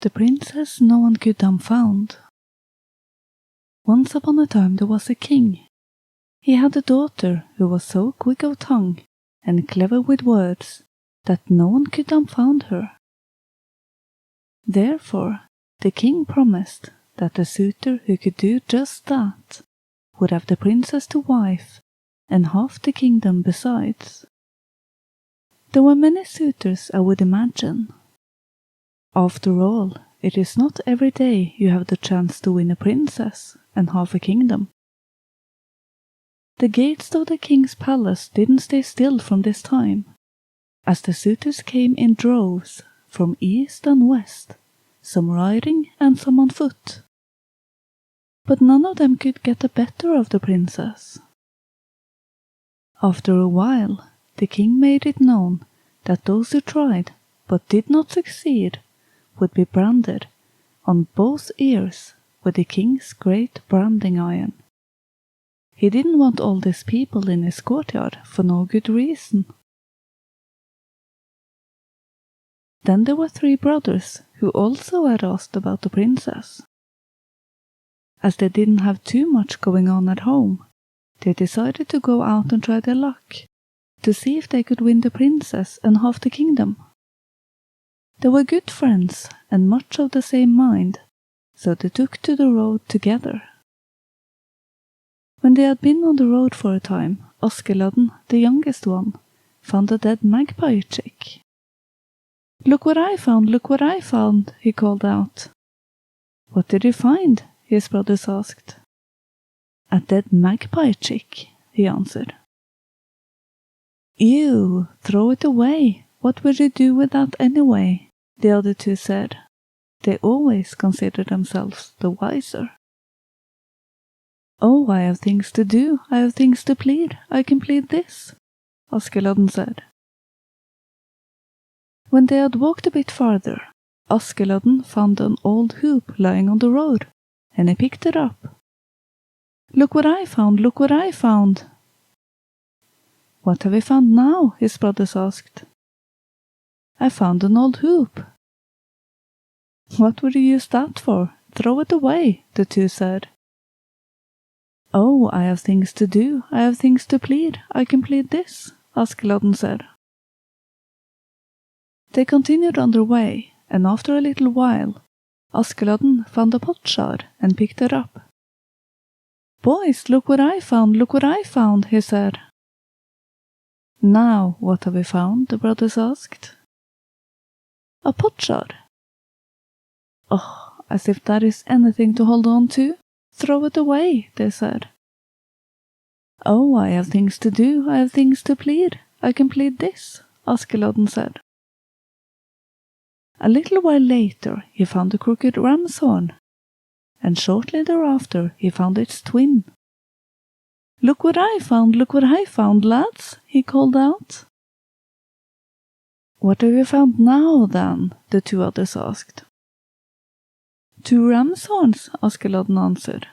The princess no one could dumbfound. Once upon a time there was a king. He had a daughter who was so quick of tongue and clever with words that no one could dumbfound her. Therefore, the king promised that a suitor who could do just that would have the princess to wife and half the kingdom besides. There were many suitors, I would imagine. After all, it is not every day you have the chance to win a princess and half a kingdom. The gates of the king's palace didn't stay still from this time, as the suitors came in droves from east and west, some riding and some on foot. But none of them could get the better of the princess. After a while, the king made it known that those who tried but did not succeed would be branded on both ears with the king's great branding iron. He didn't want all these people in his courtyard for no good reason. Then there were 3 brothers who also had asked about the princess. As they didn't have too much going on at home, they decided to go out and try their luck, to see if they could win the princess and half the kingdom. They were good friends and much of the same mind, so they took to the road together. When they had been on the road for a time, Askeladden, the youngest one, found a dead magpie chick. "Look what I found, look what I found," he called out. "What did you find?" his brothers asked. "A dead magpie chick," he answered. "Ew, throw it away. What would you do with that anyway?" the other 2 said. They always considered themselves the wiser. "Oh, I have things to do, I have things to plead, I can plead this," Askeladden said. When they had walked a bit farther, Askeladden found an old hoop lying on the road, and he picked it up. "Look what I found, look what I found." "What have you found now?" his brothers asked. "I found an old hoop." "What would you use that for? Throw it away," the 2 said. "Oh, I have things to do, I have things to plead, I can plead this," Askeladden said. They continued on their way, and after a little while, Askeladden found a potjar and picked it up. "Boys, look what I found," he said. "Now, what have you found?" the brothers asked. "A potjar." "Oh, as if that is anything to hold on to. Throw it away," they said. "Oh, I have things to do, I have things to plead, I can plead this," Askeladden said. A little while later he found a crooked ram's horn, and shortly thereafter he found its twin. Look what I found, lads," he called out. "What have you found now, then?" the 2 others asked. "2 ram's horns," Askeladden answered.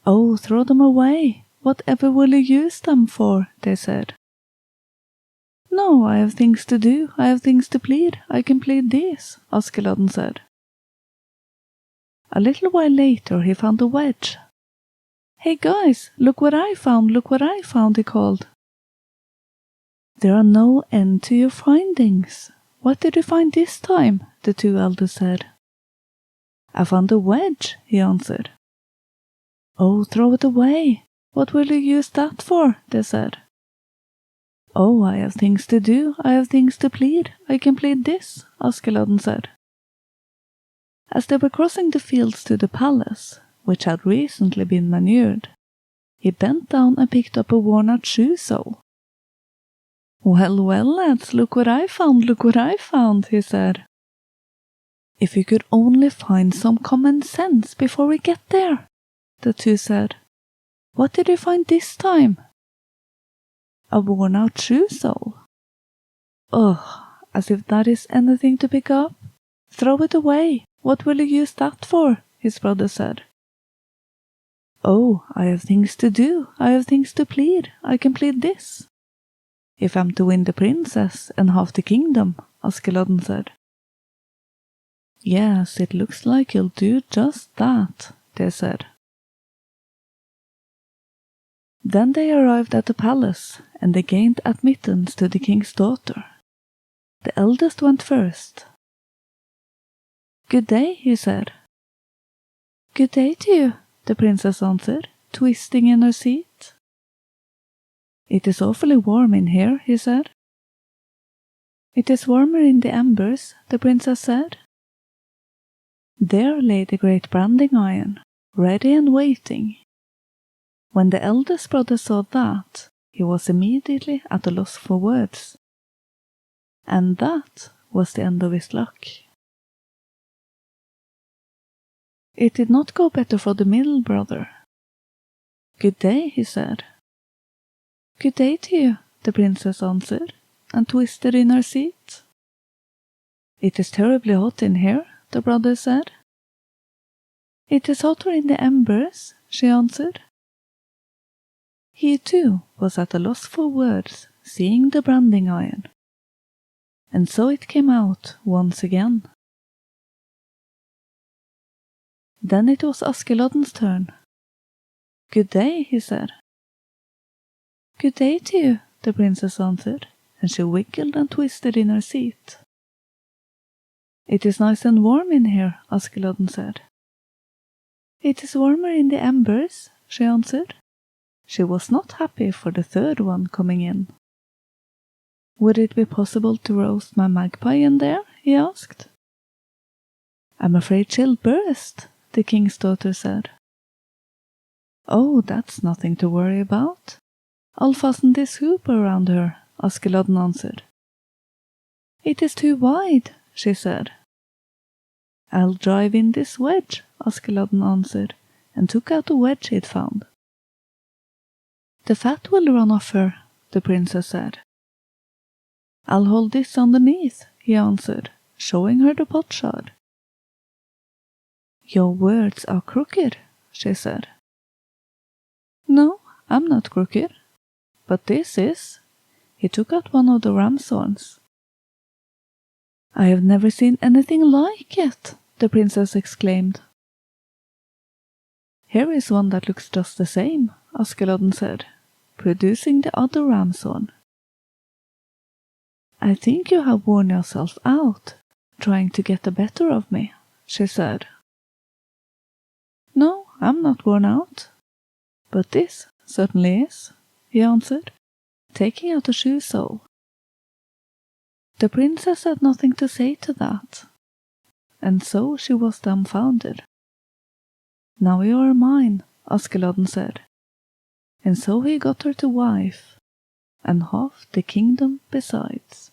"Oh, throw them away. Whatever will you use them for?" they said. "No, I have things to do, I have things to plead, I can plead these," Askeladden said. A little while later he found a wedge. "Hey guys, look what I found, he called. "There are no end to your findings. What did you find this time?" the 2 elders said. "I found a wedge," he answered. "Oh, throw it away. What will you use that for?" they said. "Oh, I have things to do, I have things to plead, I can plead this," Askeladden said. As they were crossing the fields to the palace, which had recently been manured, he bent down and picked up a worn-out shoe sole. Well, lads, look what I found, he said. "If you could only find some common sense before we get there," the 2 said. "What did you find this time?" "A worn-out shoe sole." "Ugh, as if that is anything to pick up. Throw it away. What will you use that for?" his brother said. "Oh, I have things to do, I have things to plead, I can plead this. If I'm to win the princess and half the kingdom," Askeladden said. Yes, it looks like he'll do just that, they said. Then they arrived at the palace, and they gained admittance to the king's daughter. The eldest went first. "Good day," he said. "Good day to you," the princess answered, twisting in her seat. "It is awfully warm in here," he said. "It is warmer in the embers," the princess said. There lay the great branding iron, ready and waiting. When the eldest brother saw that, he was immediately at a loss for words. And that was the end of his luck. It did not go better for the middle brother. "Good day," he said. "Good day to you," the princess answered, and twisted in her seat. "It is terribly hot in here," the brother said. "It is hotter in the embers," she answered. He too was at a loss for words, seeing the branding iron. And so it came out once again. Then it was Askeladden's turn. "Good day," he said. "Good day to you," the princess answered, and she wiggled and twisted in her seat. "It is nice and warm in here," Askeladden said. "It is warmer in the embers," she answered. She was not happy for the third one coming in. "Would it be possible to roast my magpie in there?" he asked. "I'm afraid she'll burst," the king's daughter said. "Oh, that's nothing to worry about. I'll fasten this hoop around her," Askeladden answered. "It is too wide," she said. "I'll drive in this wedge," Askeladden answered, and took out a wedge he'd found. "The fat will run off her," the princess said. "I'll hold this underneath," he answered, showing her the potsherd. "Your words are crooked," she said. "No, I'm not crooked. But this is." He took out one of the ram's horns. "I have never seen anything like it," the princess exclaimed. "Here is one that looks just the same," Askeladden said, producing the other ram's horn. "I think you have worn yourself out, trying to get the better of me," she said. "No, I'm not worn out. But this certainly is," he answered, taking out a shoe sole. The princess had nothing to say to that, and so she was dumbfounded. "Now you are mine," Askeladden said, and so he got her to wife, and half the kingdom besides.